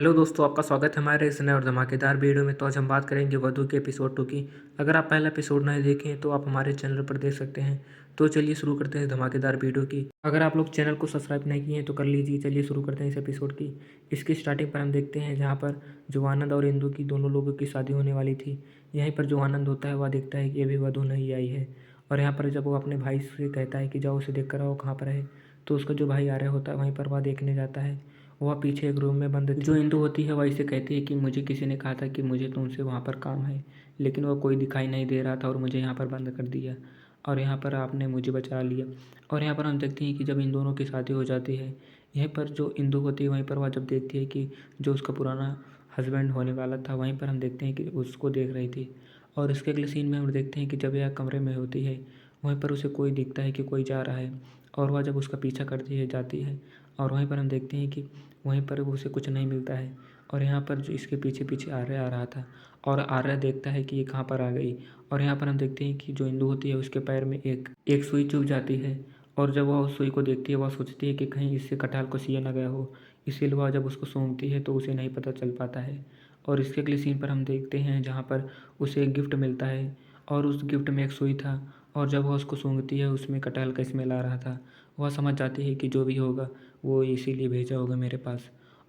Hello दोस्तों, आपका स्वागत है हमारे इस नए और धमाकेदार वीडियो में। तो आज हम बात करेंगे वधू के एपिसोड 2 की। अगर आप पहला एपिसोड नहीं देखे हैं तो आप हमारे चैनल पर देख सकते हैं। तो चलिए शुरू करते हैं धमाकेदार वीडियो की। अगर आप लोग चैनल को सब्सक्राइब नहीं किए हैं तो कर लीजिए। चलिए शुरू करते हैं इस एपिसोड की। इसकी स्टार्टिंग पर हम देखते हैं जहाँ पर जो आनंद और इंदु की दोनों लोगों की शादी होने वाली थी। यहीं पर जो आनंद होता है वह देखता है कि अभी वधू नहीं आई है। और यहाँ पर जब वो अपने भाई से कहता है कि जाओ उसे देख कर आओ कहाँ पर है, तो उसका जो भाई आ रहा होता है वहीं पर वह देखने जाता है। वह पीछे एक रूम में बंद थी। जो इंदु होती है वह इसे कहती है कि मुझे किसी ने कहा था कि मुझे तुमसे वहाँ पर काम है, लेकिन वह कोई दिखाई नहीं दे रहा था और मुझे यहाँ पर बंद कर दिया और यहाँ पर आपने मुझे बचा लिया। और यहाँ पर हम देखते हैं कि जब इन दोनों की शादी हो जाती है, यहीं पर जो इंदु होती है वहीं पर वह जब देखती है कि जो उसका पुराना हस्बैंड होने वाला था, वहीं पर हम देखते हैं कि उसको देख रही थी। और इसके अगले सीन में हम देखते हैं कि जब यह कमरे में होती है, वहीं पर उसे कोई दिखता है कि कोई जा रहा है और वह जब उसका पीछा करती है जाती है। और वहीं पर हम देखते हैं कि वहीं पर उसे कुछ नहीं मिलता है। और यहाँ पर जो इसके पीछे पीछे आर्य आ रहा था और आर्य देखता है कि ये कहाँ पर आ गई। और यहाँ पर हम देखते हैं कि जो इंदु होती है उसके पैर में एक एक सुई चुभ जाती है। और जब वह उस सुई को देखती है वह सोचती है कि कहीं इससे कटहल को सिया ना गया हो, इसीलिए वह जब उसको सूंघती है तो उसे नहीं पता चल पाता है। और इसके अगले सीन पर हम देखते हैं जहाँ पर उसे एक गिफ्ट मिलता है और उस गिफ्ट में एक सुई था। और जब वह उसको सूंघती है उसमें कटहल का स्मेल आ रहा था। वह समझ जाती है कि जो भी होगा वो इसीलिए भेजा होगा मेरे पास।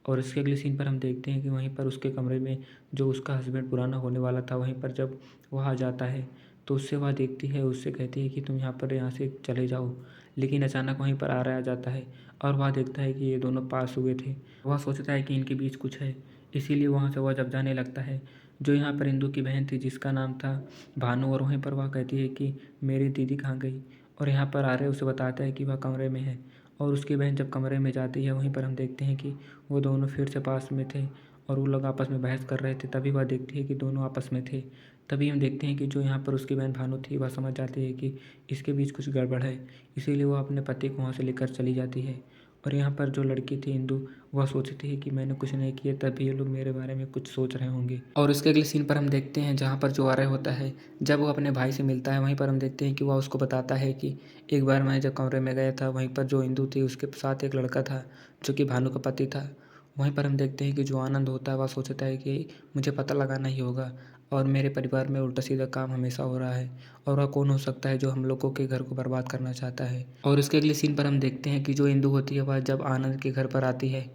और इसके अगले सीन पर हम देखते हैं कि वहीं पर उसके कमरे में जो उसका हस्बैंड पुराना होने वाला था, वहीं पर जब वह आ जाता है तो उससे वह देखती है, उससे कहती है कि तुम यहाँ से चले जाओ। लेकिन अचानक वहीं पर आ जाता है और वह देखता है कि ये दोनों पास हुए थे। वह सोचता है कि इनके बीच कुछ है, इसीलिए वहाँ से वह जब जाने लगता है। जो यहाँ पर इंदु की बहन थी जिसका नाम था भानु, और वहीं पर वह कहती है कि मेरी दीदी कहाँ गई। और यहाँ पर आर्य उसे बताता है कि वह कमरे में है। और उसकी बहन जब कमरे में जाती है, वहीं पर हम देखते हैं कि वो दोनों फिर से पास में थे और वो लोग आपस में बहस कर रहे थे। तभी वह देखती है कि दोनों आपस में थे। तभी हम देखते हैं कि जो यहाँ पर उसकी बहन भानु थी वह समझ जाती है कि इसके बीच कुछ गड़बड़ है, इसीलिए वो अपने पति को वहाँ से लेकर चली जाती है। और यहाँ पर जो लड़की थी इंदु, वह सोचती है कि मैंने कुछ नहीं किया, तभी ये लोग मेरे बारे में कुछ सोच रहे होंगे। और इसके अगले सीन पर हम देखते हैं जहाँ पर जो आर्य होता है, जब वो अपने भाई से मिलता है, वहीं पर हम देखते हैं कि वह उसको बताता है कि एक बार मैं जब कमरे में गया था, वहीं पर जो इंदु थी उसके साथ एक लड़का था जो कि भानु का पति था। वहीं पर हम देखते हैं कि जो आनंद होता है वह सोचता है कि मुझे पता लगाना ही होगा और मेरे परिवार में उल्टा सीधा काम हमेशा हो रहा है और वह कौन हो सकता है जो हम लोगों के घर को बर्बाद करना चाहता है। और इसके अगले सीन पर हम देखते हैं कि जो इंदु होती है वह जब आनंद के घर पर आती है,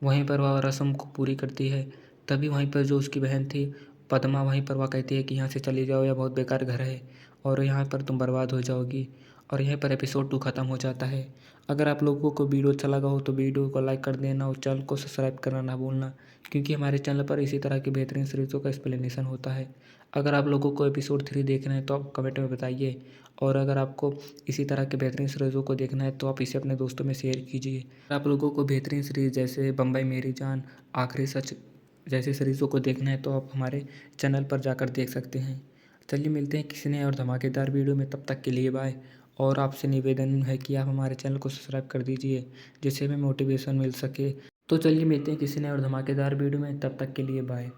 वहीं पर वह रस्म को पूरी करती है। तभी वहीं पर जो उसकी बहन थी पद्मा, वहीं पर वह कहती है कि यहाँ से चली जाओ, यह बहुत बेकार घर है और यहाँ पर तुम बर्बाद हो जाओगी। और यहीं पर एपिसोड 2 ख़त्म हो जाता है। अगर आप लोगों को वीडियो अच्छा लगा हो तो वीडियो को लाइक कर देना और चैनल को सब्सक्राइब करना ना भूलना, क्योंकि हमारे चैनल पर इसी तरह की बेहतरीन सीरीज़ों का एक्सप्लेनेशन होता है। अगर आप लोगों को एपिसोड 3 देखना है तो आप कमेंट में बताइए, और अगर आपको इसी तरह के बेहतरीन सीरीज़ों को देखना है तो आप इसे अपने दोस्तों में शेयर कीजिए। आप लोगों को बेहतरीन सीरीज़ जैसे बम्बई मेरी जान, आखिरी सच जैसी सीरीज़ों को देखना है तो आप हमारे चैनल पर जाकर देख सकते हैं। चलिए मिलते हैं किसी नए और धमाकेदार वीडियो में, तब तक के लिए बाय। और आपसे निवेदन है कि आप हमारे चैनल को सब्सक्राइब कर दीजिए जिससे हमें मोटिवेशन मिल सके। तो चलिए मिलते हैं किसी नए और धमाकेदार वीडियो में, तब तक के लिए बाय।